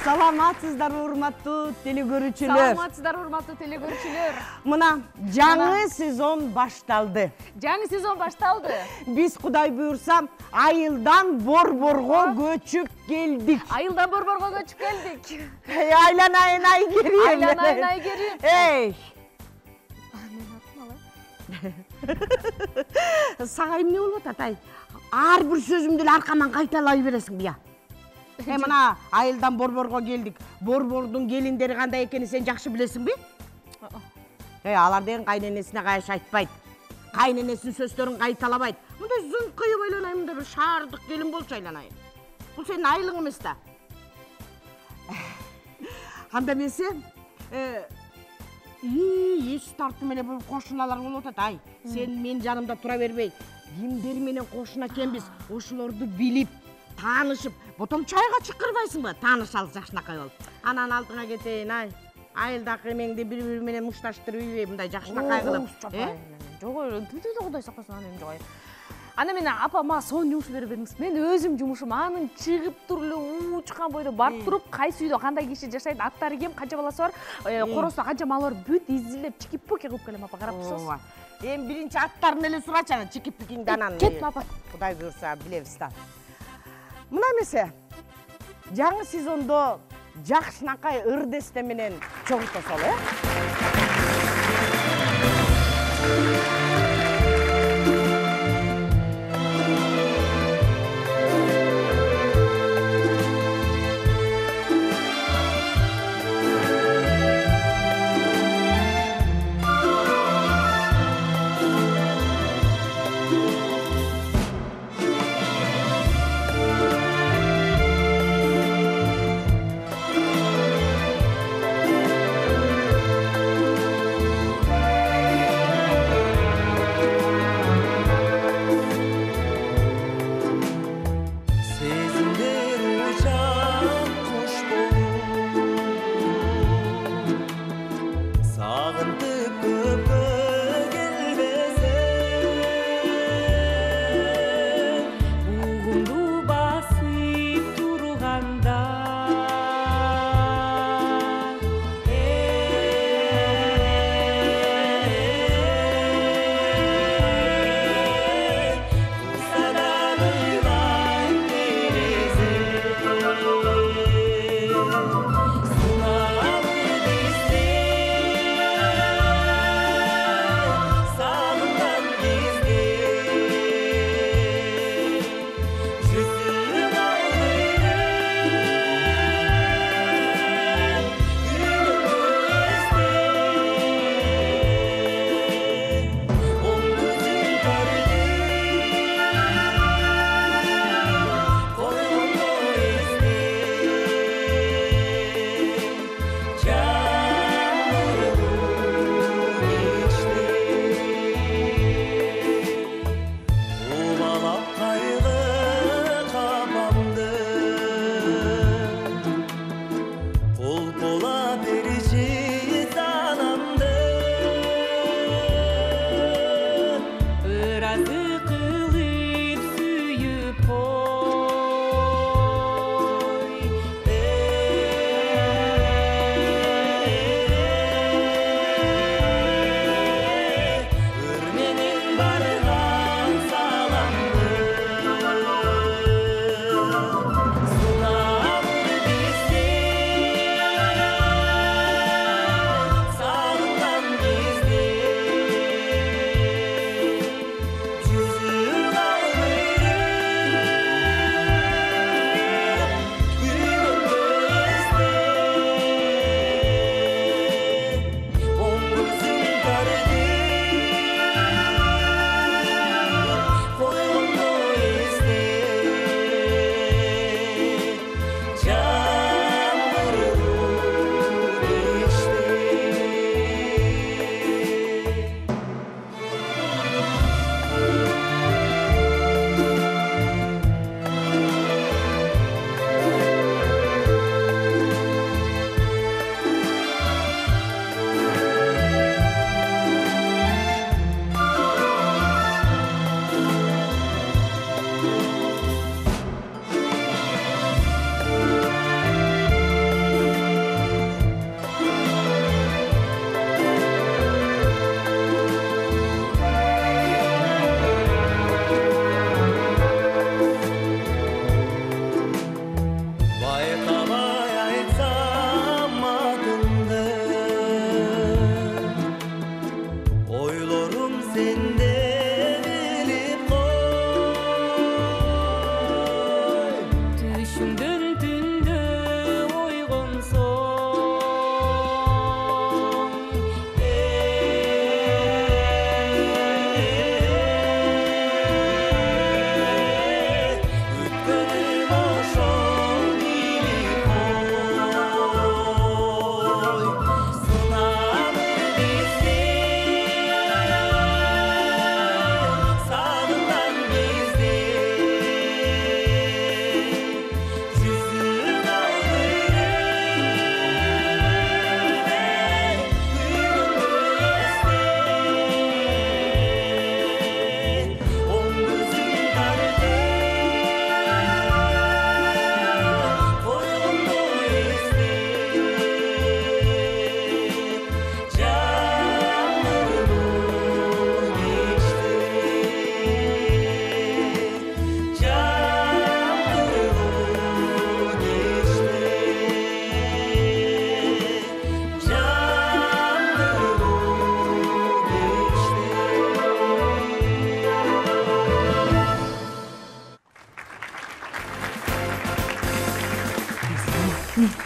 Саламатсыздар, урматтуу телекөрүүчүлөр. Саламатсыздар, урматтуу телекөрүүчүлөр. Мына жаңы сезон башталды. Жаңы сезон башталды. Биз Кудай буйрса, айылдан борборго көчүп келдик. Айылдан борборго көчүп келдик. Айланайын айгерим. Айланайын айгерим. Эй. Мен атым алай. Сага эмне болуп атат, ай? Ар бир сөзүмдү эле аркаман кайталай бересиң бия. Мына айылдан борборго келдик. Борбордун келиндери кандай экенин сен жакшы билесиңби? Алар деген кайненесине кайшы айтпайт. Кайненесинин сөздөрүн кайталабайт. Мындай зыңкыйып айланайын, мындай бир шаардык келин болчу айланайын. Бул сенин айылың эмес да. Анда эмесе, эч тартым эле бул кошуналар болуп атат, ай. Сен менин жанымда тура бербей, кимдер менен кошуна экенбиз, ошолорду билип, таанышып, потом чайга чакырбайсыңбы? Таанышалы жакшынакай болуп. Анан алдыңа кетейин, ай. Айылдагы эмеңди бири-бири менен мушташтырып ийбей, мындай жакшынакай кылып. Жок, түтү Кудай сактасын, анан жок. Ана мен апама сонун жумуш берип бериңиз. Мен өзүм жумушум, анын чыгып туруп эле уучкан бойдо барып туруп, кайсы үйдө кандай киши жашайт, аттары ким, канча баласы бар, коросто канча малы бар, бүт изилеп чики-пуки кылып келем, апа, карап турсаңыз. Эми биринчи аттарын эле сурачы, анан чики-пикиңди анан. Кетме, апа. Кудай буйрса билебиз да. Мына эмесе, жаңы сезондо жакшынакай ырдесте менен чогултосол,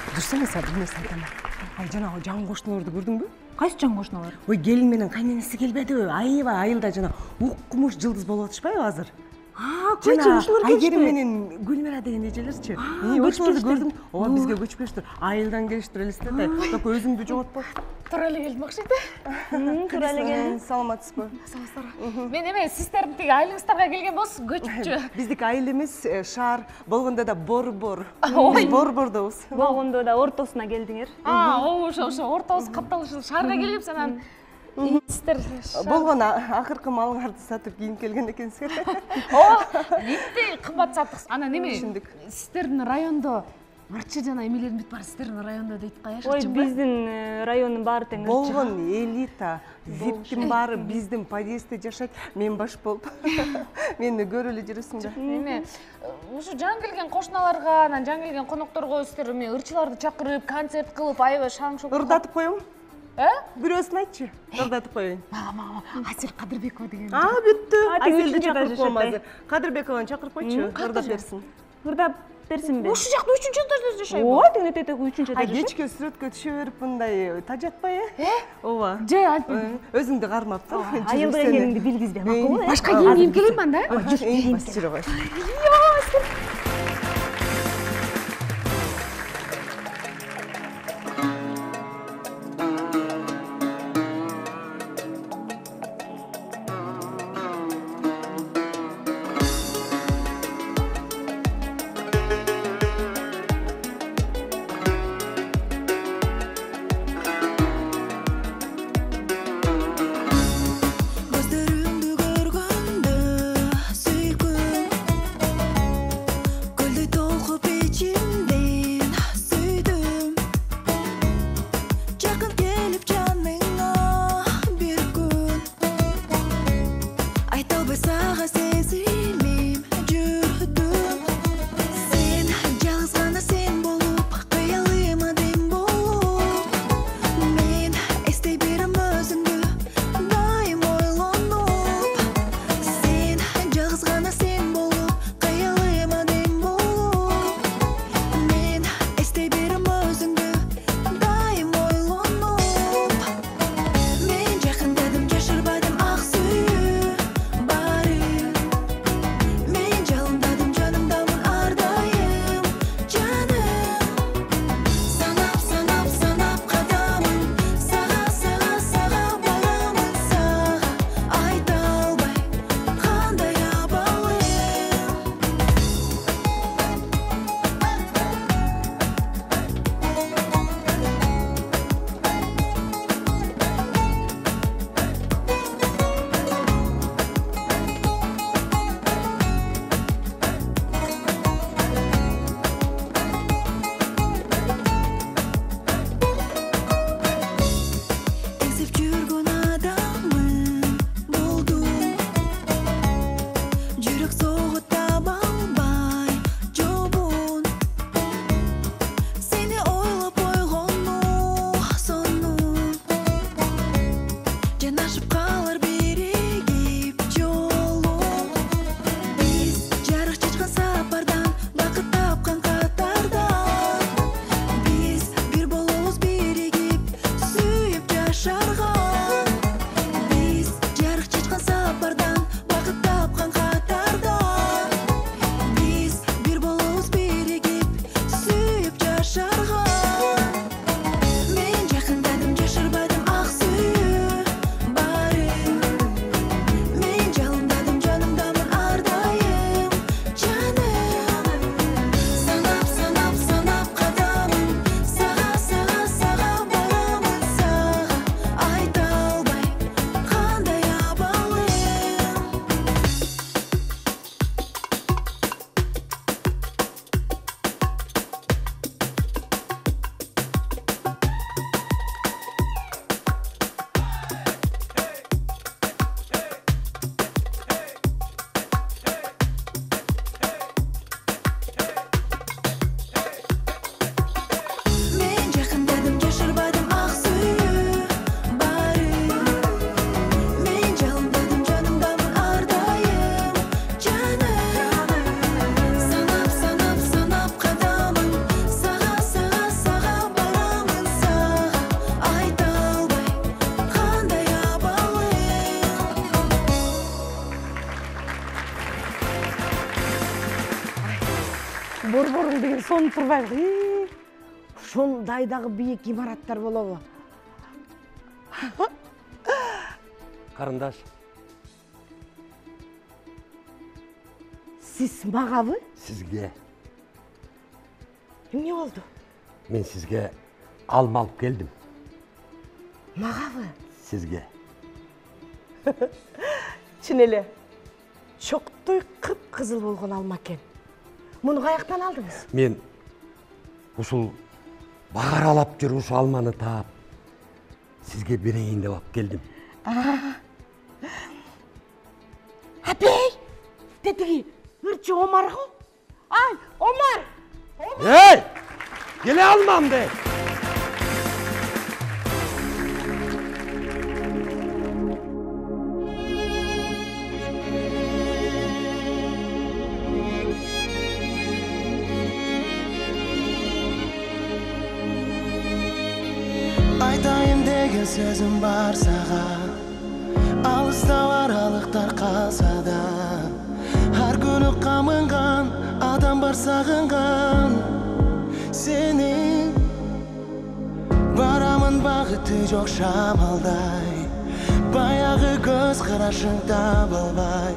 Дұрыс сен бір нәрсе айтамын. Ай жаңағы жан қошыналарды көрдің бе? Кайсы жан кошуналар? Ой, келін менен кайненесі келбеді. Айыба, айылда жана ук кумуш жылдыз болуп атышпайбы азыр? Койчу ушулар келишпи? Айгерим менен Гүлмира деген эжелерчи. Ошолорду көрдүм. Ооба, бизге көчүп келиштир. Айылдан келиштир элестет. Только өзүңдү жоготпо. Туура эле келдим акшыйты. Туура эле келдиң. Саламатсызбы? Саламатсыздар. Мен эме сиздердин тиги айылыңыздарга келген болсуз, көчүпчү. Биздики айыл эмес, шаар. Болгондо да борбор. Биз борбордобуз. Болгондо да ортосуна келдиңер. Ошо ортобуз капталышып шаарга келгем анан сиздер Болгон акыркы малыңарды сатып кийинип келген экенсиңер. Битти кымбат саттык. Анан эме? Түшүндүк. Сиздердин райондо арчы жана эмелердин бүт баары сиздердин райондо дейт каяш. Ой, биздин райондун баары тең ырчы. Болгон элита, виптин баары биздин подъездде жашайт. Мен баш болуп. Мени көрүп эле жүрөсүң да. Эме ушу жаңы келген кошуналарга, анан жаңы келген конокторго сиздер эме ырчыларды чакырып, концерт кылып, аябай шаң-шоқ. Ырдатып коем. Бирөөсүн айтчы. Ырдатып коеюн. Асел Кадырбекова деген. Бүттү. Аселди чакырып коем азыр. Кадырбекованы чакырып койчу, ырдап берсин. Ырдап берсинби? Ушул жакта 3-этажда жашайбы? Ооба, тигине тетек 3-этажда жашайт. Кечке сүрөткө түшө берип мындай тажатпай, Ооба. Жай айтпайм. Өзүңдү кармап тур. Айылда экениңди билгизбе, макулбу? Башка кийим келем анда? Жүрө кой. бир сонуп турбайбы. Ушундай дагы бийик имараттар болобу? Карындаш, Сиз магабы? сизге. Эмне болду? Мен сизге алма алып келдим. Магабы? Сизге. Чын эле. Чоктой кып-кызыл болгон алма экен. Муну каяктан алдыңыз? Мен ушул багаралап жүрүп ушу алманы таап сизге берейин деп алып келдим. Апей! Тетиги, ырчы Омар го? Ай, Омар! Эй! Келе алмамды. Айтайын деген сөзім бар саған, алыста аралықтар қалса да, ар күні қамынған адам бар сағынған. Сенің барамын бақыты жоқ шамалдай, баяғы көз қарашың табылбай,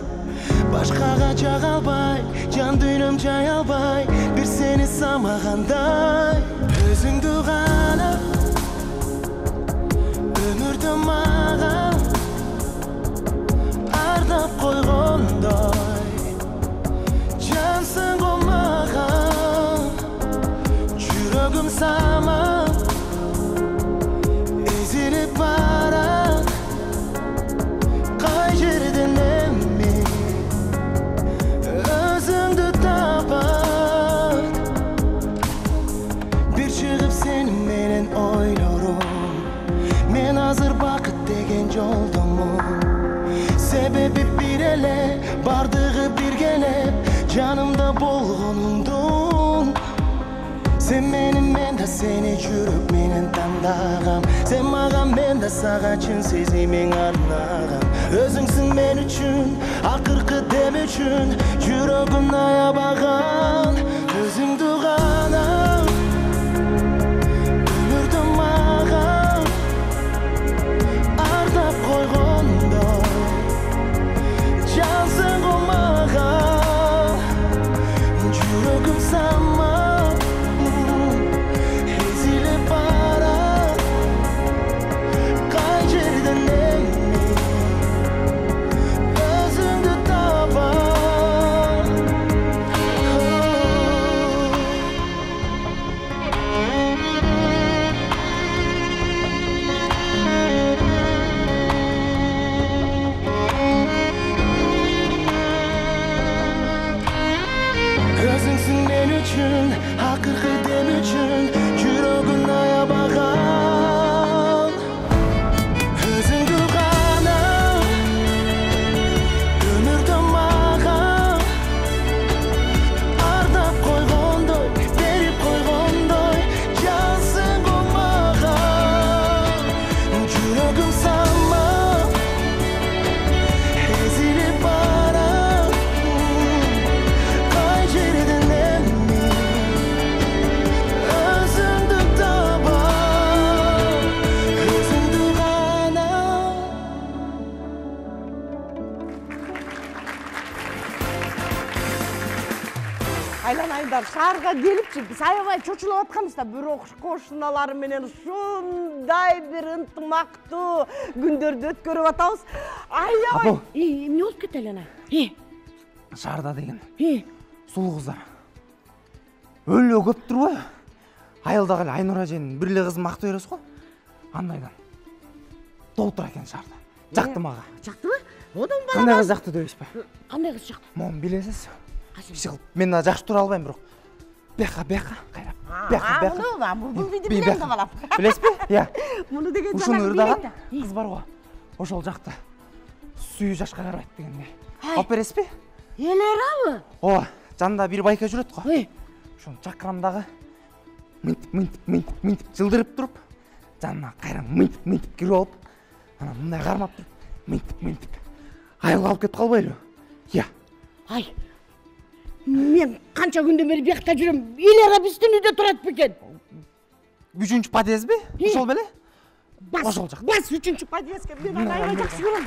башқаға жағалбай, жан дүйнім жай албай, бір сені самағандай. Өзіңді ғана өмірді маған ардап қойғандай, жансың ғой маған, жүрегім саман ezilip барат, қай жерден мен өзіңді табат. Bir шығып сенің менен ойлорум, мен азыр бақыт деген жолдомун. Себеби бир эле, бардыгы биргелеп, жанымда болгонуңдун. Sen benim, men de seni жүрөк менен тандагам. Sen маған, мен de сага чын сезимиң арнагам. Өзүңсүң мен үчүн, акыркы дем үчүн, жүрөгүм аябаган. Өзүңдү гана өмүрдү маған ардап койгондой, жансың го маған, жүрөгүм саман ezilip барат, кай жерден эми өзүңдү табам. Өзүңсүң мен үчүн, акыркы дем үчүн, жүрөгүн аябаган. Өзүңдү гана өмүрдө маған ардап койгондой, берип койгондой, жансың го маған, жүрөгүм саман ezilip барат, кай жерден эми өзүңдү табам. Өзүңдү гана. Айланайындар, шаарга келипчи, биз аябай чочулуп атканбызда, бирок кошуналар менен ушундай бир ынтымактуу күндөрдү өткөрүп атабыз. Аябай. Апа. Эмне болуп кетти Айланай? Шарда деген сулуу кыздар. Өлө көп турбайбы? Айылдагы эле Айнура эженин бир эле кызын мактай бересиз го. Андайдан. Толтура экен шарда. Жакты мага. Жактыбы? Одан бара. Кандай кыз жакты дейсизби? Кандай кыз жакты? Мону билесиз. Иши кылып, мен жакшы тура албайм бирок. Бека кайрап. Муну види билем да балам. Билесизби? Иә. Муну деген Ушуну ырдаган кыз бар го. Ошол жакта. Сүйүү жашка карабайт дегенде. Алып бересизби? Элерабы? Ооба, жанында бир байка жүрөт го. Ошону чакырамдагы мынтип жылдырып туруп, жанына кайра мынтип кирип алып, анан мындай кармап туруп, мынтип айылга алып кетип калбайлы? Иә. Ай. Мен канча күндөн бери биякта жүрөм. Илера биздин үйдө турат бекен. 3-чү подъездби? Ошол беле? Ошол жак. Бас 3-чү подъездге мен аны аябай жакшы көрөм.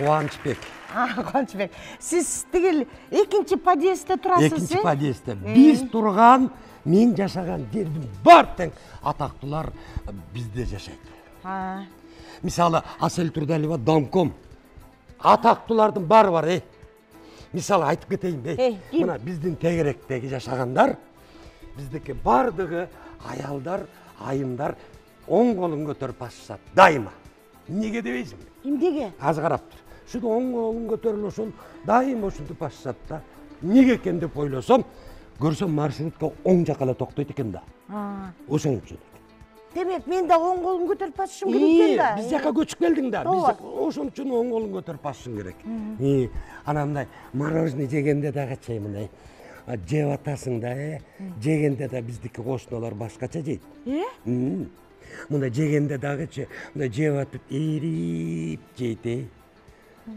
Кубанычбек. Кубанычбек. Сиз тигил экинчи подъездде турасыз, Экинчи подъездде. Биз турган, мен жашаган жердин бар тең атактуулар бизде жашайт. Мисалы, Асел Турдалиева домком. Атактуулардын баары бар, Мисалы айтып кетейин, Мына биздин тегеректеги жашагандар, биздеки бардыгы аялдар, айымдар оң колун көтөрүп басышат дайыма. Неге дебейсиңби? Эмнеге? Азыр карап тур. Ушул оң колун көтөрүлүп ошол дайыма ушинтип басышат да. Неге экен деп ойлосом, көрсөм маршрутка оң жака эле токтойт экен да. Ошон үчүн. Демек, мен да оң колун көтөрүп басышым керек экен да. Биз жака көчүп келдиң да. Биз ошон үчүн оң колун көтөрүп басышың керек. Ана мындай мороженое жегенде дагы мындай жеп атасың да, жегенде да биздики кошуналар башкача жейт. Мындай жегенде дагычы, мындай жеп атып эрип жейт,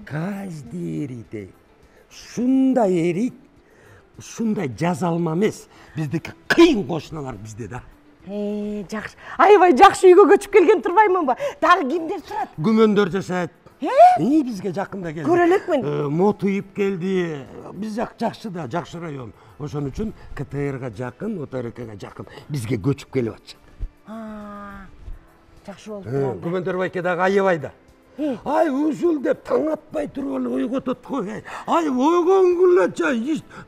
каждый эрийт. Шундай эрийт, шундай жазалма эмес. Биздики кыйын кошуналар бизде да. Жакшы. Аябай жакшы үйгө көчүп келген турбаймынбы? Дагы кимдер турат? Күмөндөр жашайт. Бизге жакында келди. Көрө элекмин. Мотуйуп келди. Биз жакшы да, жакшы район. Ошон үчүн КТРга жакын, ОТРКга жакын. Бизге көчүп келип атышат. Жакшы болуп турат. Күмөндөр байке дагы аябай да. Ай ушул деп таң атпай туруп эле ойготот кой. Ай ойгонгулача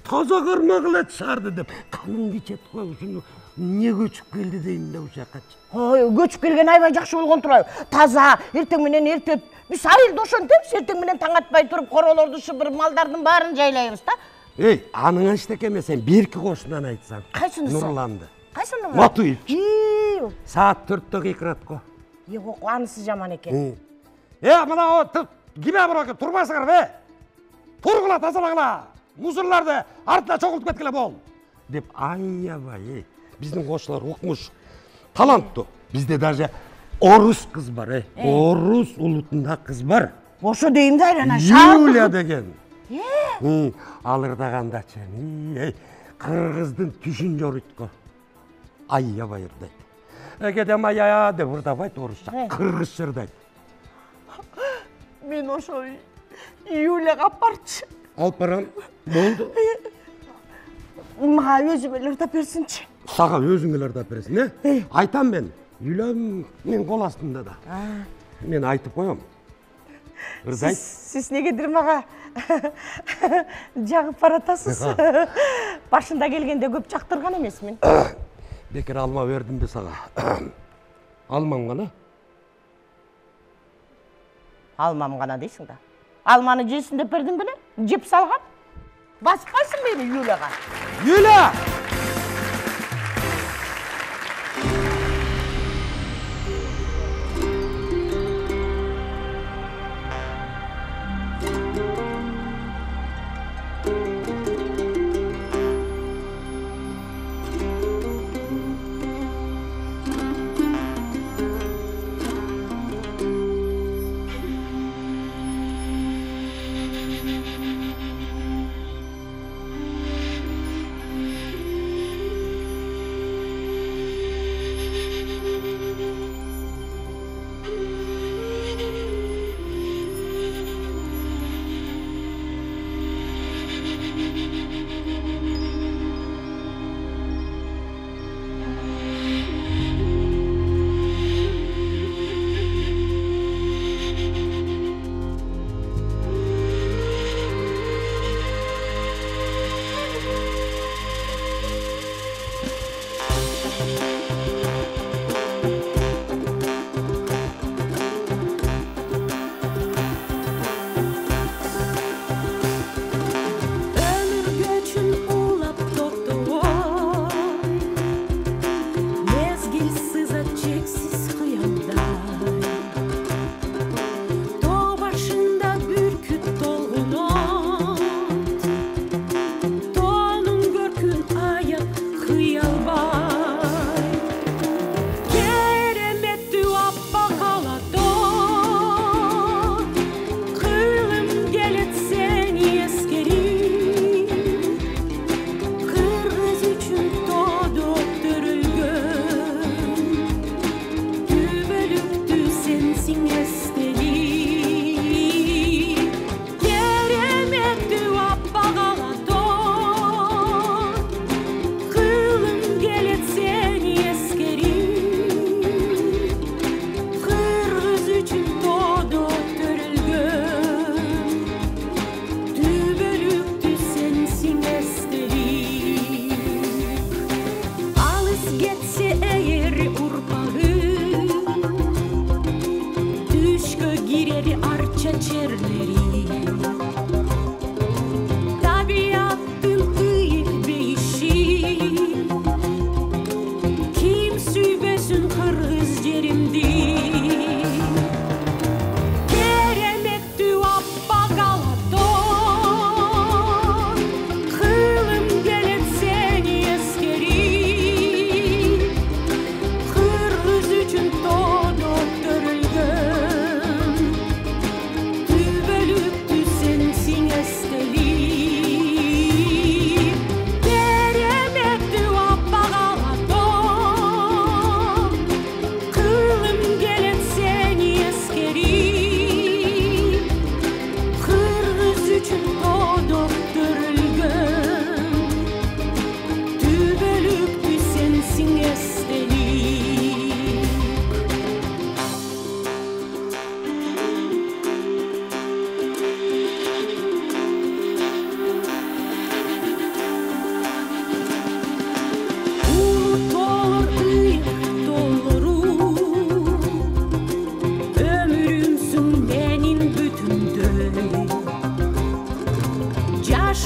таза кармагыла чыгарды деп канын кечет кой. Ушуну эмне көчүп келди дейм да ушул жакачы. Ой, көчүп келген аябай жакшы болгон турат. Таза, эртең менен эртет. Биз айылда ошентебиз, эртең менен таң атпай туруп королорду шыбыр, малдардын баарын жайлайбыз да. Эй, анын эчтеке эмес, сен берки кошунан айтсаң. Кайсынысы? Нурланды. Кайсыны? Матуев. Саат 4-тө кыйкыратко. Ок, анысы жаман экен. Мына киме бурака турбайсыңар бе? Тургула, тазалагыла. Мусорларды артына чогултуп кеткиле бол. Деп аябай, биздин кошулар укмуш, таланттуу. Бизде даже орус кыз бар, орус улутунда кыз бар. Ошо дейм да, ана Юля деген. Ал ырдагандачы, кыргыздын түшүн жорутко. Аябай ырдайт. Кедем ая деп ырдабайт орусча, кыргызча ырдайт. Мен ошо Юляга алып барчы. Алып барам, болду. Мага өзүм эле ырдап берсинчи. Сага өзүң эле ырдап бересиң, Айтам мен, Юля мен кол астында да. Мен айтып коем. Ырдайт. Сиз негедир мага жагып баратасыз. Башында келгенде көп жактырган эмесмин. Бекер алма бердим бе сага? Алмам гана. Алмам гана дейсиң да. Алманы жесин деп бердим беле? Жеп салган. Баспайсың мени Юляга. Юля!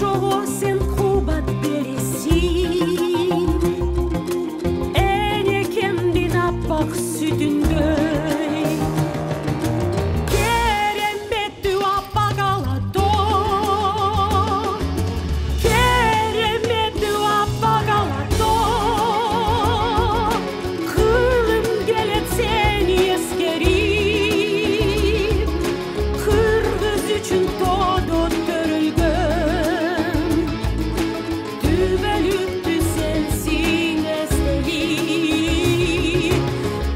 ошого сен кубат бересиң энекемдин аппак сүтүндөй кереметтүү аппак алато кереметтүү аппак алато кылым келет сени эскерип кыргыз үчүн тодо төрөлгөн түбөлүктү сенсиң эстелип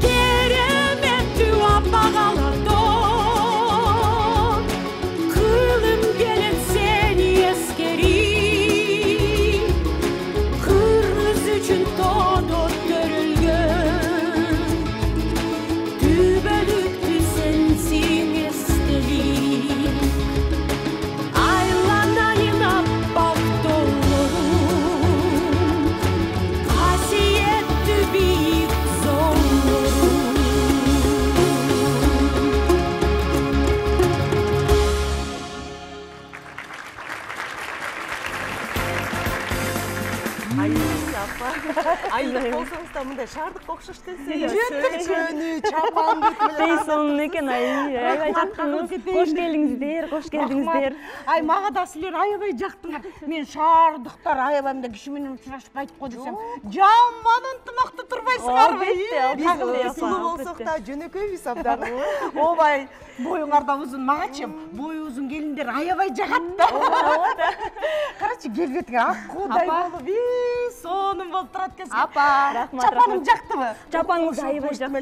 кереметтүү аппак алато кылым келет сени эскерип кыргыз үчүн тодо төрөлгөн түбөлүктү сенсиң эстелип айланайын аппак тоолорум касиеттүү бийик зоолорум Айылып болсаңыз да мындай шаардыкка окшош келсе Жөнү, чапан Бейсон экен аябай жактыңыз. Кош келиңиздер, кош келдиңиздер. Ай, мага да силер аябай жактыңар. Мен шаардыктар аябай мындай киши менен учурашып айтып го десем, жаман ынтымактуу турбайсыңарбы? сулуу болсок да жөнөкөйбүз абдан. Обай, боюңар да узун, магачы бою узун келиндер аябай жагат да. Карачы, келбетиңер ак куудай болуп, сонун болуп турат экенсиң. Апа, рахмат. Чапаным жактыбы? Чапаныңыз аябай жакты.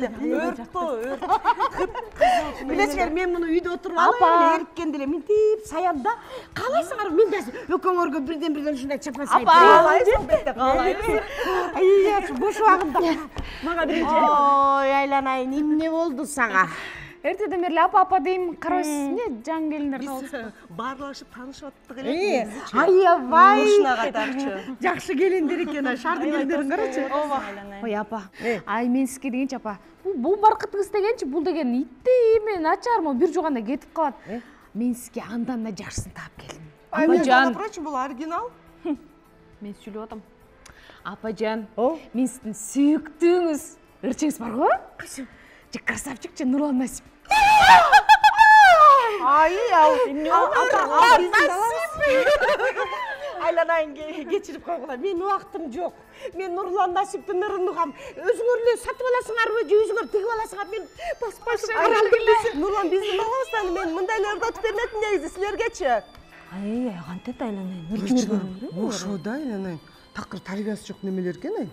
Билесиңер, мен муну үйдө отуруп алып, эриккенде эле минтип саям да. Каалайсыңар, мен да экөөңөргө бирден ушундай чапан сайып Каалайбыз, албетте каалайбыз. Ай, бош убагында. Мага биринчи. Ой, айланайын, эмне болду сага? Эртеден бери апа дейм, карабайсыз эмне жаңы келиндер калып. Баарлашып таанышып аттык эле. Аябай. Ушуна катарчы. Жакшы келиндер экен, шаардын келиндерин карачы. Ой апа, ай мен сизге дегенчи апа, бул баркытыңыз дегенчи, бул деген иттей эме начармы бир жуганда кетип калат. Мен сизге андан да жакшысын таап келдим. Апажан. Прочим, бул оригинал. Мен сүйлөп атам. Апажан, мен сиздин сүйүктүүңүз, ырчыңыз бар го? Кайсы? Же красавчикчи Нурлан Насип. Ай, айланайын, кечирип койгула. Мен убактым жок. Мен Нурлан Насиптин ырын угам. Өзүңөр эле сатып аласыңарбы, же өзүңөр тигип аласыңар? Мен баспашым. Нурлан, биздин балабыздан мен мындайларды атып бермедим негизи, силергечи. Ай, кантет айланайын. Ырчыңыз Ошо да айланайын. Такыр тарбиясы жок немелер экен ай.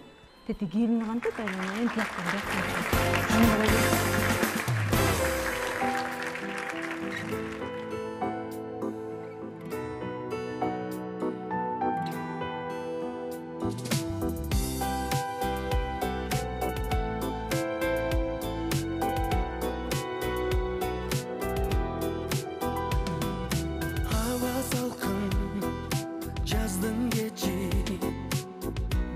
Тети келин кантет айланайын. Тияктан Hava salkın, жаздын кечи,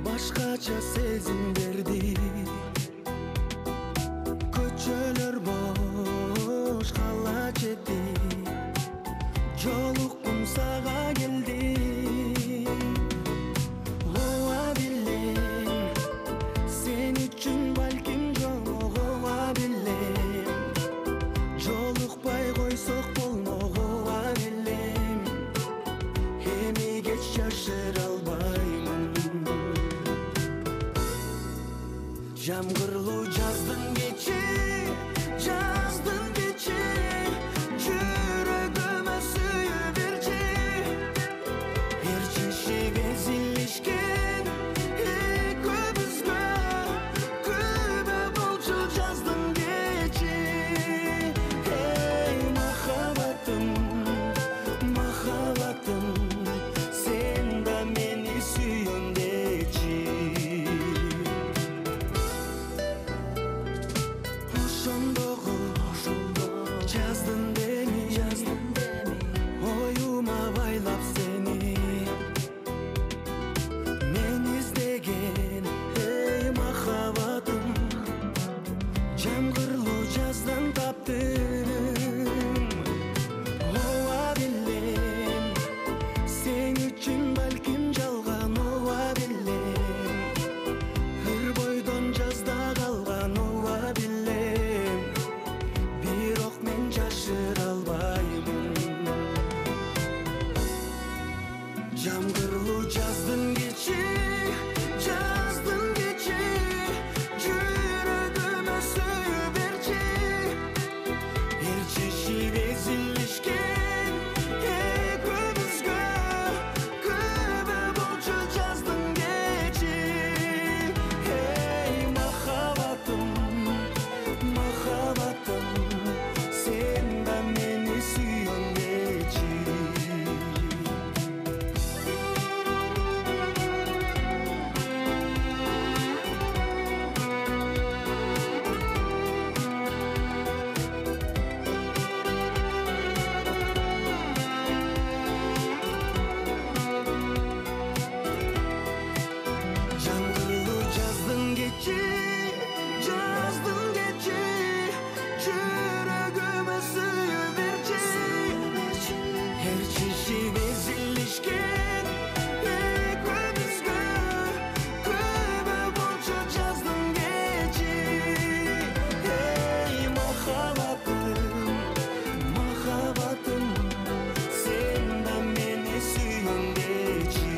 башкача сезим берди. Көчөлөр бош, кала чети, жолуккум сага келдим. Ооба билем, сен үчүн балким жолугула билем. Жолукпай койсок болмогула билем. Эми кеч жашыра албаймын. Жамгырлуу жаздын кечи, жүрөгүмө сүйүү берчи. Эрчишип эзилишкен экөөбүзгө күбө болчу жаздын кечи. Эй, махаббатым, махаббатым, сен да мени сүйгөндечи. Yağmurlu жаздың кечи, жүрегіме сүйе берші. Ерчеші безілішкен екеумізге, күбі болшы жаздың кечи. Ей махаббатым, махаббатым, сен да мені сүйен кечи. Yağmurlu жаздың кечи, жүрегіме сүйе берші. Ерчеші безілішкен екеумізге, күбі болшы жаздың кечи. Ей махаббатым, махаббатым, сен да мені сүйен кечи.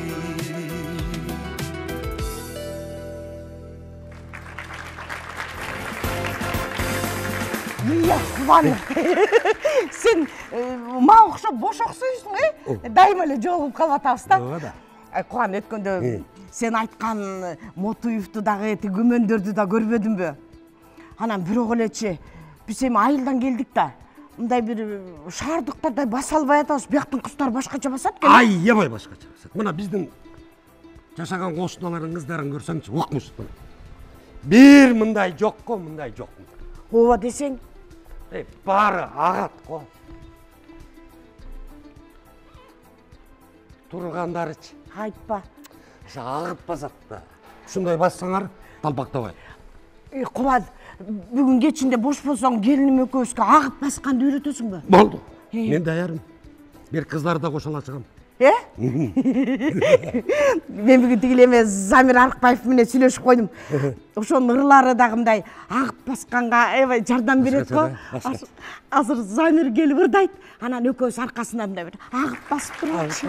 Iya, Кубан. Сен маған ұқсап бош ұқсайсың, дайым эле жолығып қалып атабыз да. Ооба да. Кубан, өткөндө сен айткан Мотуевду дагы эти күмөндөрдү да көрбөдүм бө? Анан бирок элечи, биз эми айылдан келдик да. Мындай бир шаардыктардай баса албай атабыз. Бияктын кыздары башкача басат экен. Аябай башкача басат. Мына биздин жашаган кошуналардын кыздарын көрсөңчү, укмуш. Бир мындай жок го, мындай жок. Ооба десең, Бары агат го. Тургандарычы. айтпа. Агып басат да. Ушундай бассаңар, талпактабай. Кубан, бүгүн кечинде бош болсоң, келиним экөөбүзгө агып басканды үйрөтөсүң бө? Болду. Мен даярым. Бир кыздар да кошула чыгам. Мен бүгүн тигилеме Замир Арыкбаев менен сүйлөшүп койдум. Ошонун ырлары дагы мындай агып басканга аябай жардам берет го. Азыр Замир келип ырдайт, анан экөөбүз аркасынан мындай бир агып басып турчу.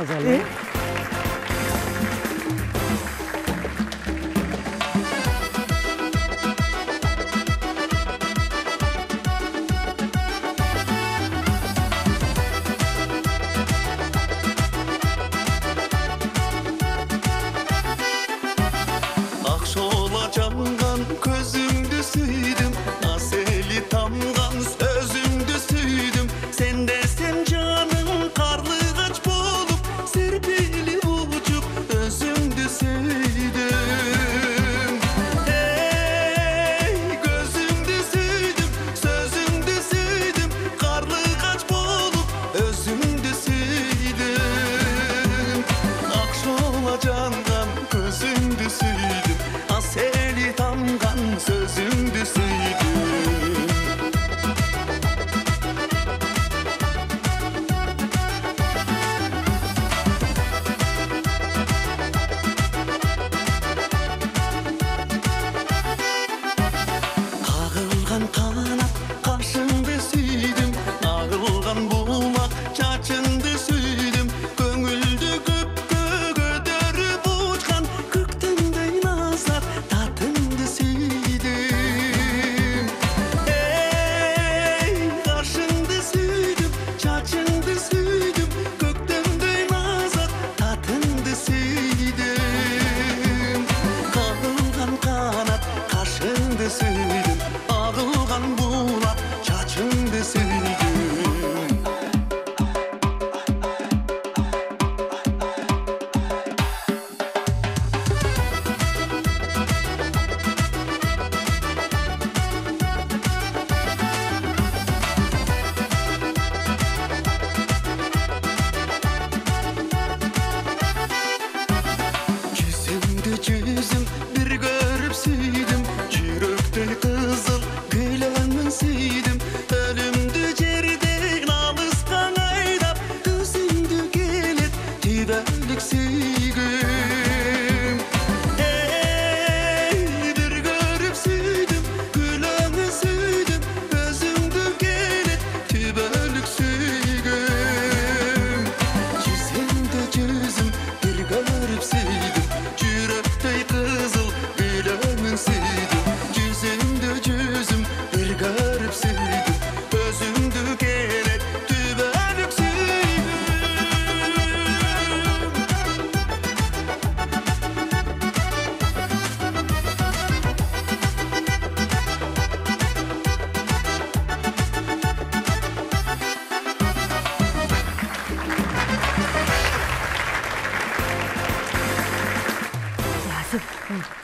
Akşola cangan közüңдү süydüm, aseli tamgan sözüңdü süydüm. Sen de sen canım karlıgaç bolup, serpilip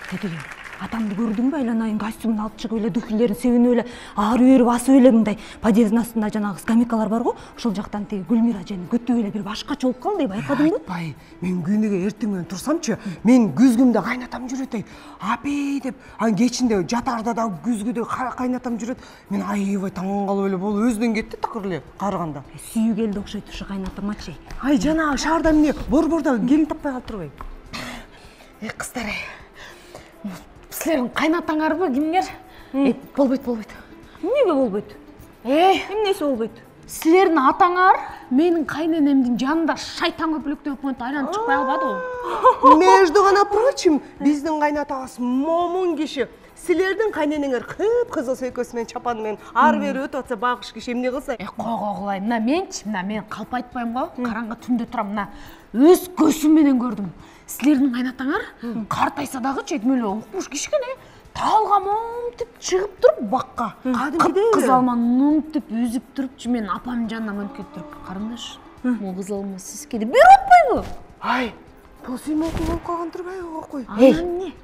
Тетиги, атамды көрдүңбү? Айланайын костюмун алып чыгып эле дуфилерин себинип эле ары бери басып эле мындай подъезддин астында жанагы скамейкалар бар го. Ошол жактан тиги Гүлмира ажени күтүп эле бир башкача болуп калды, байкадыңбы? Айтпай, мен күнүгө эртең менен турсамчы, мен күзгүмдө кайнатам жүрөт ey. Апей деп, ан кечинде жатарда да күзгүдө кайнатам жүрөт. Мен аябай таң калып эле болуп өзүнөн кетти такыр эле карыганда. Сүйүү келди окшойт ушу кайнатамачы. Ай жанагы шаарда эмне борбордо келин таппай калыптырбы? Кыздар, силердин кайнатаңарбы, кимдер? Болбойт. Эмнеге болбойт? Эмнеси болбойт? Силердин атаңар менин кайненемдин жанында шайтан көпөлөктөн поинт айланып чыкпай албадыбы? Между гана прочим, биздин кайнатабыз момун киши. Силердин кайненеңер кып-кызыл сөйкөсү менен чапаны менен ары бери өтүп атса багыш киши эмне кылса? Кой, мына мен калп айтпайм го, караңгы түндө турам, мына өз көзүм менен көрдүм. Силердин кайнатаңар картайса дагы четим эле укмуш киши экен, талга момтип чыгып туруп бакка. Кыз алма нумтип үзүп турупчу, мен апамдын жанына мынтип келип туруп, карындаш, могу кыз алма сискеди бир отпойбу? Ай, бул сыймокул болуп калган турбайбы кой?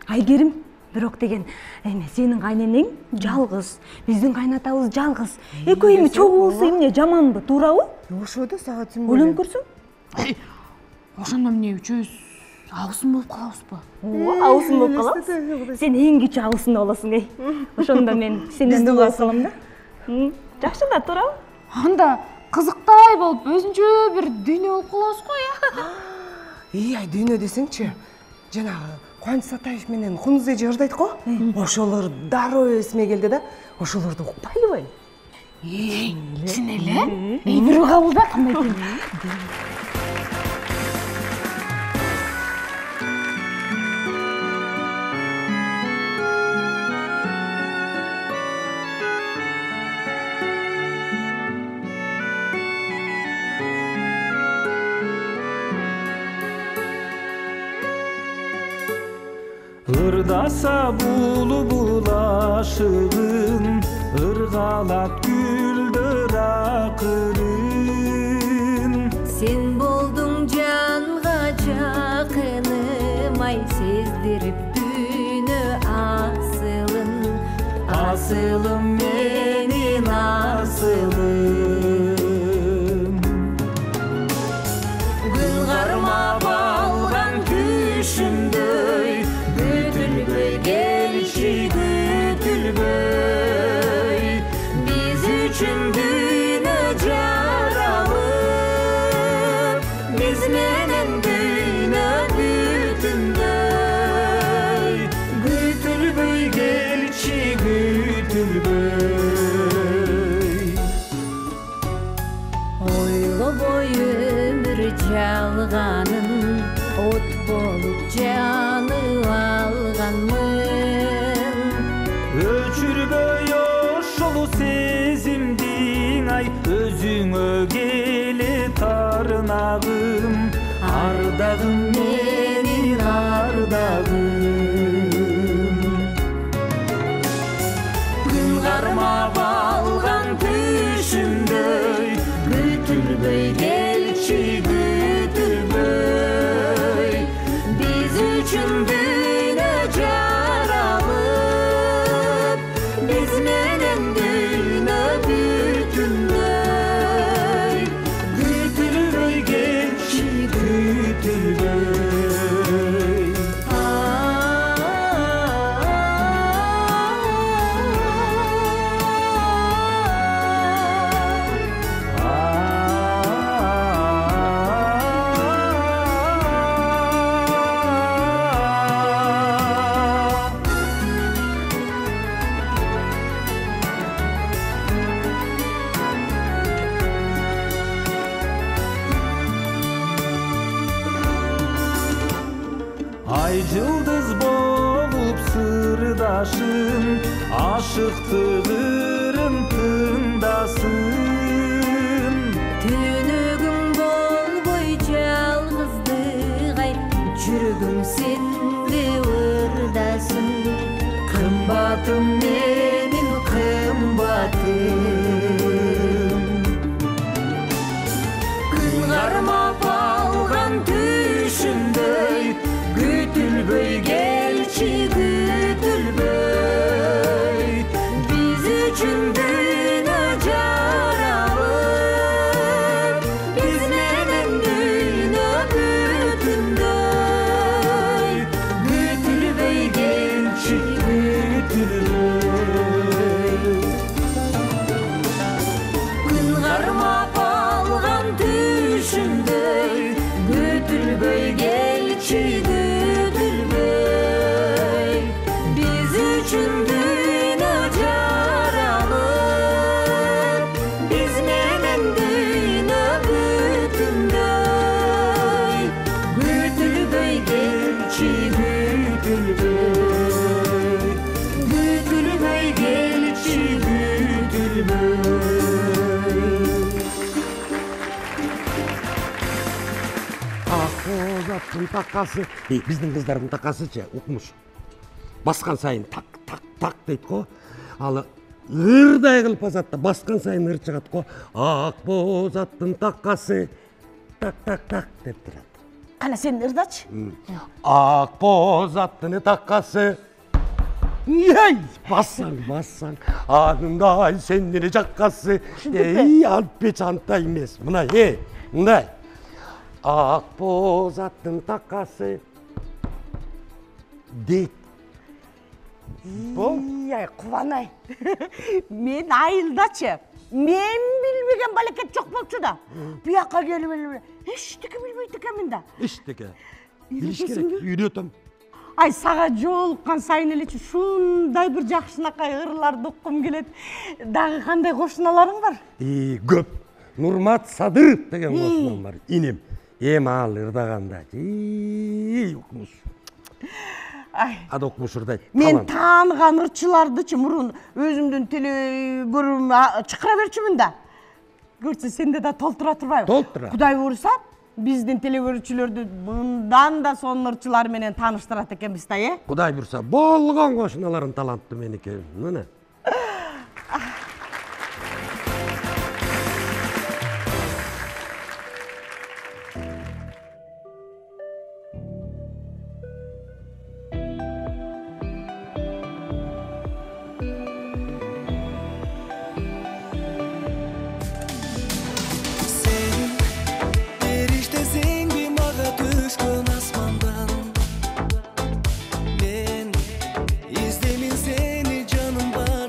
Айгерим, бирок деген эме сенин кайненең жалгыз, биздин кайнатабыз жалгыз. Экөө эми чогуу болсо эмне жаманбы, туурабы? Ошо да сага түшүнбөйм. Ойлонуп көрсөң? Ошондо эмне үчөөбүз абысын болуп калабызбы? Абысын болуп калабыз. Сен эң кичүү абысын болосуң, Ошондо мен сенден болуп калам да. Жакшы да, туурабы? Анда кызыктай болуп, өзүнчө бир дүйнө болуп калабыз го, Ай, дүйнө десеңчи, жанагы Кубаныч Сатаев менен Кундуз эже ырдайт го? Ошолор дароо эсиме келди да. Ошолорду укпайлыбы? Чын эле? Бир кабылда кандай экен? Ырдаса булбул ашыгын, ыргалап гүлдөр акырын. Sen болдуң жанга жакыным, ай сездирип дүйнө асылын. Асылым менин асылым. Гүл кармап алган күшүмдөй, күтүлбөй келчи күтүлбөй. Биз үчүн дүйнө жаралып, биз менен дүйнө бүтүндөй. Күтүлбөй келчи күтүлбөй. Ойлобой өмүр жалганын, от болуп жаны алганмын. Өчүрбөй ошол сезимдиң, ай өзүңө келе тарынагым. Ардагым менин ардагым. Күн кармап алган түшүмдөй, күтүлбөй келчи күтүлбөй. Биз үчүн дүйнө жаралып, биз менен дүйнө бүтүндөй. Күтүлбөй келчи күтүлбөй. Ай жылдыз болуп сырдашым, ашыктыгырым тыңдасын. Түнөгүм болбой жалгыздык, ай жүрөгүм сенде ырдасын. Кымбатым менин кымбатым. Күн кармап алган түшүмдөй, күтүлбөй келчи келчи күтүлбөй биз үчүн дүйнө жаралып биз менен дүйнө бүтүндөй күтүлбөй келчи күтүлбөй күтүлбөй келчи күтүлбөй Ақбозаттың тақасы, біздің қыздардың тақасычы, ұқмыш. Басқан сайын так, так, так дейді қо. Алы ырдай қылып басатта, басқан сайын ыр шығады қо. Ақбозаттың тақасы, так, так, так деп тұрады. Қана сен ырдачы. Ақбозаттың тақасы. Ей, бассаң, анындай сендері жаққасы. Ей, алпе чанта емес. Мұна, мұндай. Ақбозаттың тақасы дейт. Ой, қуанай. Мен айылдачы. Мен білмеген балекет жоқ болчу да. Бұяққа келіп, ештеке білмейді екенмін да. Ештеке. Біліш керек, үйретім. Ай, саға жолыққан сайын елечі, шундай бір жақшынақай ырларды ұққым келеді. Дағы қандай қошыналарың бар? Көп. Нұрмат Садыров деген қошынам бар. Инем. Ал ырдағанда. Оқмыш. Ады оқмыш ырдайды. Мен таныған ырчылардычы мұрын өзімдің теле көрім чықыра берчімін да. Көрсі, сенде да толтыра тұрбай. Толтыра. Құдай ұрса, біздің теле көрічілерді бұндан да соның ырчылар менен таныштырат екен бізді, е? Құдай бұрса, болған қошыналарын талантты менеке. Мұны? Мен іздемін сені жаным бар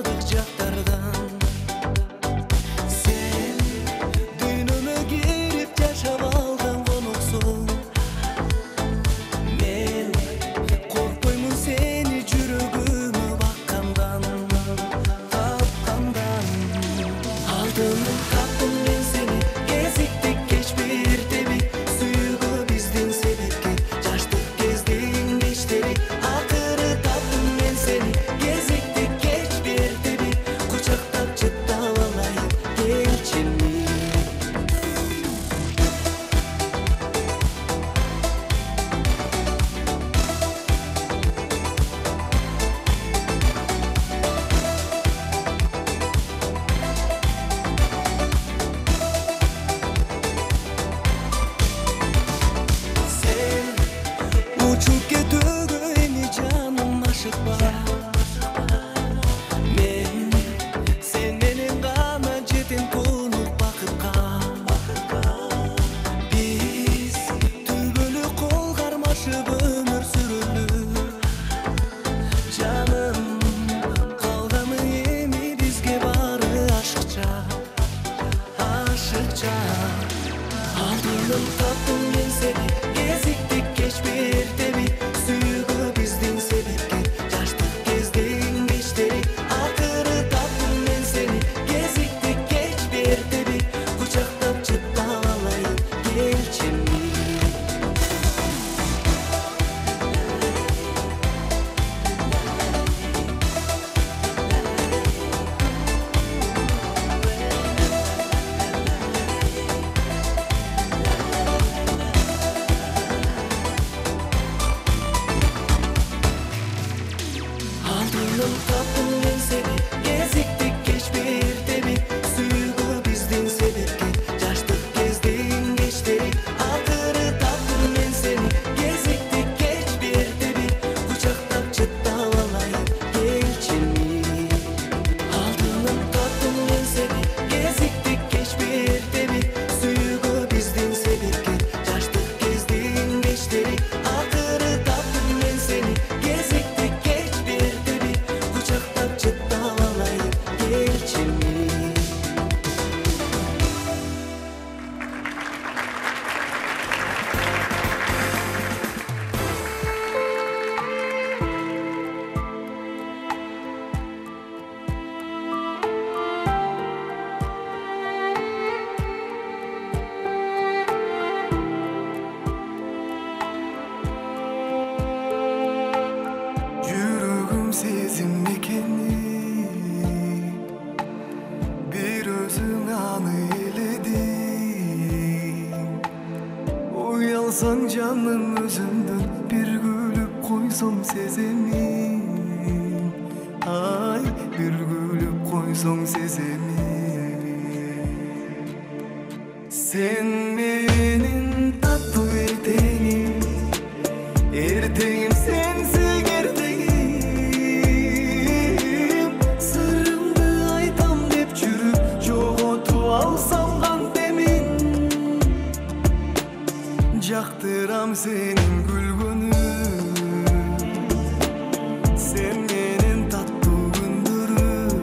алсаң жаным өзүмдүн бир күлүп койсоң сеземин ай бир күлүп койсоң сеземин сен менин таттуу эртеңим сенсиң эртеңим сырымды айтам деп жүрүп жоготуп алсам кантемин жактырам сенин күлгөнүң сен менин таттуу күндөрүм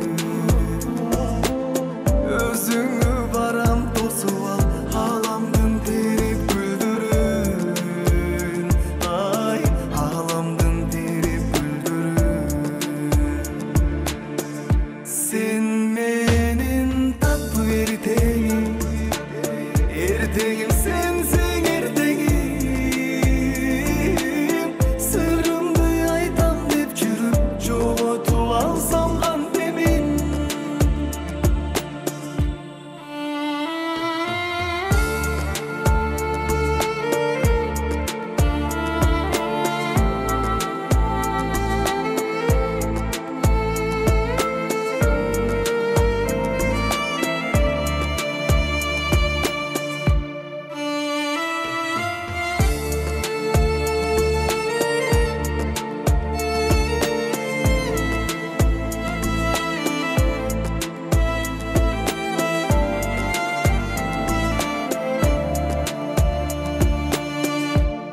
өзүңө барам тосуп ал аламдын терип гүлдөрүн ай аламдын терип гүлдөрүн сен менин таттуу эртеңим сенсиң эртеңим сырымды айтам деп жүрүп жоготуп алсам кантемин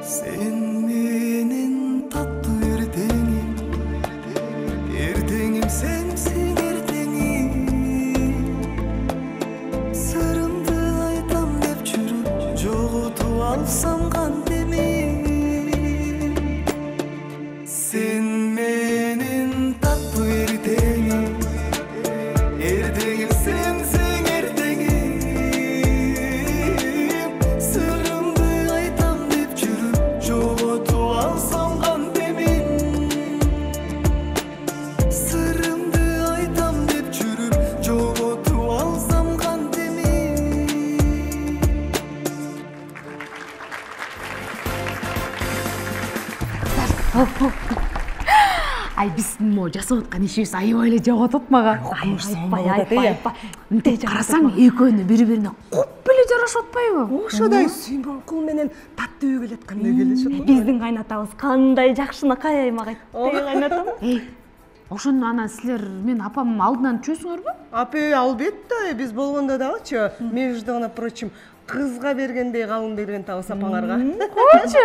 Sen menin tattoo ertеңim sensiň ertеңim sırımdı aytam dep жүрүp жоготуп алсам кантемин sen menin tattoo ertеңim sensiň ertеңim sırımdı aytam dep жүрүp жоготуp алсам кантемин сырымды айтам деп жүрүп жоготуп алсам кантемин Ай биз могу жасап аткан ишибиз аябай эле жагып атпайбы? Айпай. Мынтип карасаң экөөнү бири-бирине куп эле жарашып атпайбы? Ошодай сүймөнкул менен таттуу келаткандай келишип атат. Биздин кайнатабыз кандай жакшыны каямак айтты кайнатам. Ошону анан силер мен апам алдынан түшөсүңөрбү? Апе, албетте, биз болгондо дагычы, между прочим, кызга бергендей калың берген табыз апаңарга. Койчу.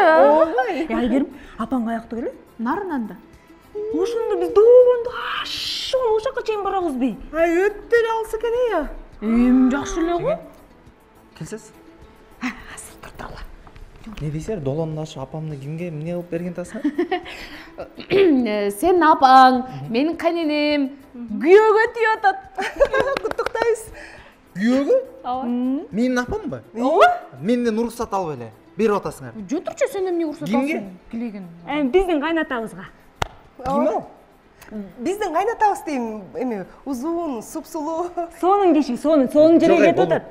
Айгерим, апаң каякта келе? Нарынанда. Ошондо биз доогондо ашыгын ошакка чейин барабызбы? Ай, өтө эле алыс экен я. Жакшы эле го. Келсез? Не дейсер, долондаш апамны кимге эмне кылып берген атасың? Сен апаң, менин кайненем күйөөгө тийип атат. Куттуктайбыз. Күйөөгө? Ооба. Менин апамбы? Ооба. Менден уруксат алып эле берип атасыңар. Жөнтүрчү сен эмне уруксат алсың? Кимге? Килеген. Биздин кайнатабызга. Ким ал? Биздин кайнатабыз дейм, эме, узун, супсулуу. Сонун киши, сонун жерге кетип атат.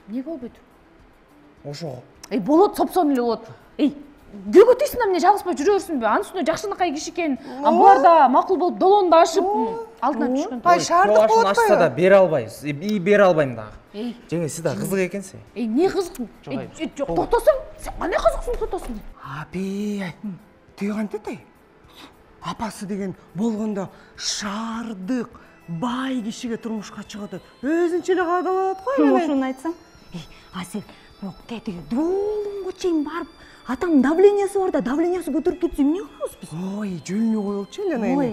Не болбойт? Ошого. Болот, сопсон эле болот. Күйөөгө тийсин эмне жабышпай жүрө берсинби? Анын үстүнө жакшынакай киши экен. Булар да макул болуп долондашып алдынан түшкөн. Ай, шаардык болот ашса да бере албайбыз. Бере албайм дагы. Жеңе, сиз да кызык экенсиз. Не кызык? Жок, токтосуң. Сен кандай кызыксың токтосуң? Апе, тиги кантет ай? Апасы деген болгондо шаардык, бай кишиге турмушка чыгып, өзүнчө эле каадаланат го эме. Ошону айтсаң. Асел, бирок тетиги долонго чейин барып, атамдын давлениясы бар да, давлениясы көтөрүп кетсе эмне кылабыз биз? Ой, жөнүнө коелучу эле ана Ой,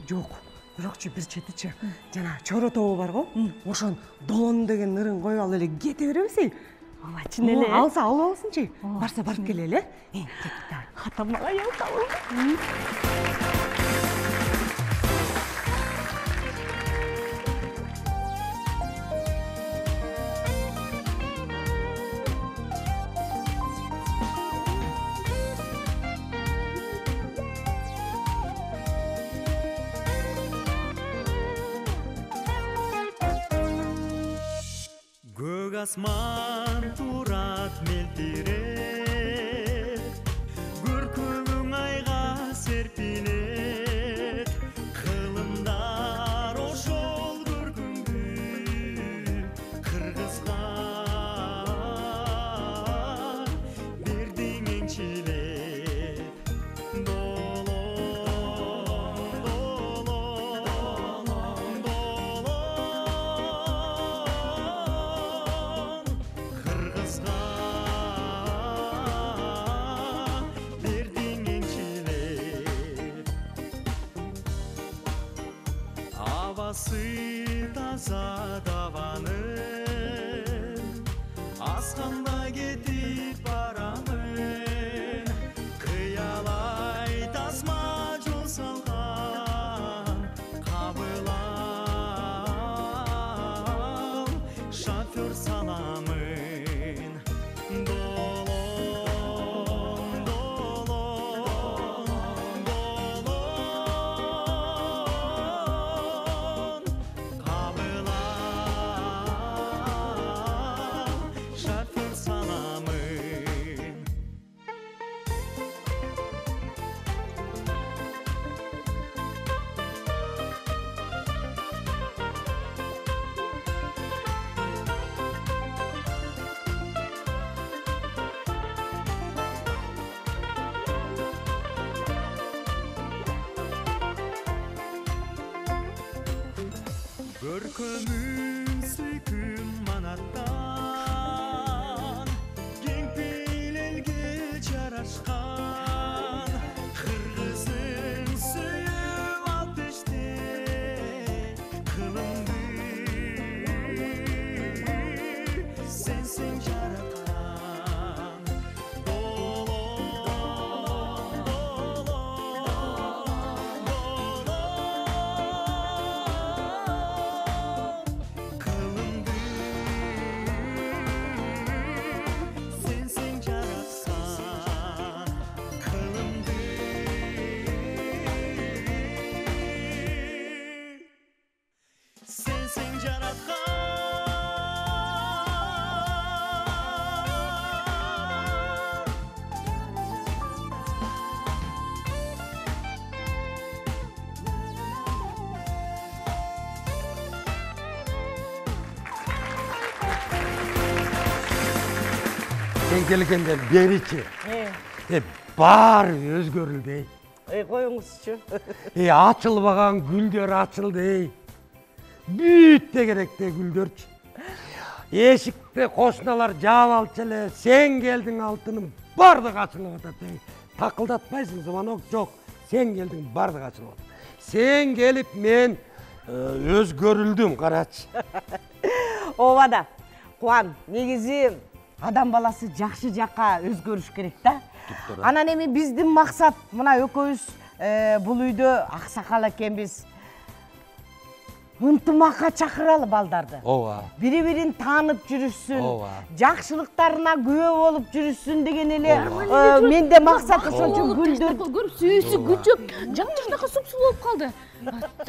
жок. Бирокчу бир четичи, жана чоро тобу бар го. Ошон долон деген ырын коюп алып эле кете беребиз. Ооба, чын эле. Алса алып алсынчы. Барса барып келе эле. Атам мага ялтабы. Көк асман турат мелтиреп Havası taza davanın Asqanda getip baramın Kıyalay tasma jol salgan Kabıl al şoför salamın Görkümün süyküm manattan Keng peylelge jaraşkan Kırgızın suyup ateşte Kılındı sensin jaratkan Sensin jaratkan Sen gelgende beriçi. Бар өзгөрүлдү. Коюңузчу. Açılbagan gülдөр açıldı. Büyüt de gerekte güldörçü. Eşikte koşnalar jaap alçı. Sen geldin altının bardık açılıp atat. Takıldatmayсың звонок жоқ. Sen geldin bardık açılıp atat. Sen gelip men өзгөрүлдүм, карачы. Ооба да. Кубан, негизи адам баласы жакшы жакка өзгөрүш керек да. Анан эми биздин максат мына экөөбүз бул үйдө аксакал экенбиз. Ынтымакка чакыралы балдарды. Ооба. Бири-бирин таанып жүрүшсүн. Ооба. Жакшылыктарына күбө болуп жүрүшсүн деген эле менде максат. Ошон үчүн гүлдөр көрүп сүйүүсү күчөп, жамжыртакы супсу болуп калды.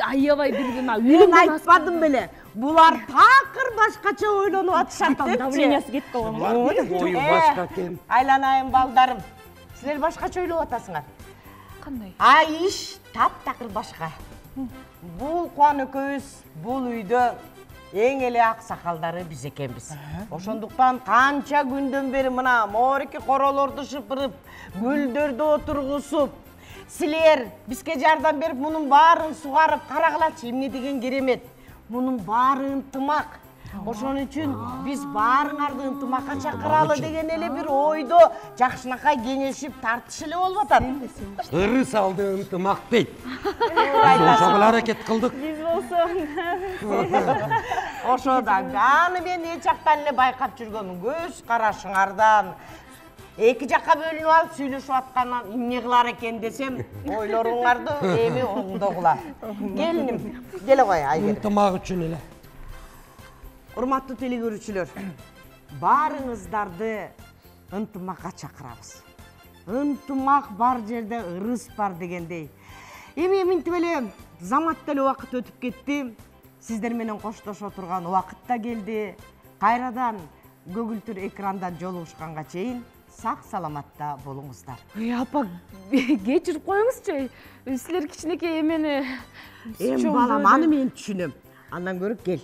Аябай бирден Мен айтпадым беле. Булар такыр башкача ойлонуп атышат. Давлениясы кетип калган. Ою башка экен. Айланайын балдарым. Силер башкача ойлоп атасыңар. Кандай? Иш таптакыр башка. Бул Кубан экөөбүз бул үйдө эң эле аксакалдары биз экенбиз. Ошондуктан канча күндөн бери мына моорики королорду шыпырып, гүлдөрдү отургузуп, силер бизге жардам берип, мунун баарын сугарып карагылачы, эмне деген керемет. Мунун баары ынтымак. Ошон үчүн биз баарыңарды ынтымакка чакыралы деген эле бир ойдо жакшынакай кеңешип тартыш эле болуп атат. Ыры салды ынтымак дейт. Ошого аракет кылдык. Биз болсо. Ошо да аны мен эч жактан эле байкап жүргөнмүн. Көз карашыңардан эки жакка бөлүнүп алып сүйлөшүп аткандан эмне кылар экен десем, ойлоруңарды эми оңдогула. Келиним, келе кой Айгер. Ынтымак үчүн эле. Урматтуу телекөрүүчүлөр, баарыңыздарды ынтымакка чакырабыз. Ынтымак бар жерде ырыс бар дегендей. Эми мынтип эле замат деле убакыт өтүп кетти. Сиздер менен коштошо турган убакыт да келди. Кайрадан көгүлтүр экрандан жолугушканга чейин сак саламатта болуңуздар. Апа, кечирип коюңузчу. Силер кичинекей эмени. Балам, аны мен түшүнөм. Андан көрүп кел.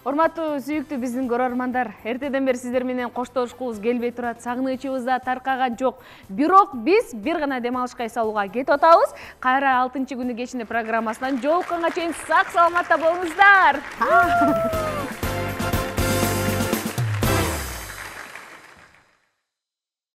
Урматтуу сүйүктүү биздин көрөрмандар, эртеден бери сиздер менен коштошкубуз келбей турат, сагынычыбыз да таркаган жок. Бирок биз бир гана дем алышка эс алууга кетип атабыз. Кайра 6-күнү кечинде программасынан жолукканга чейин сак саламатта болуңуздар.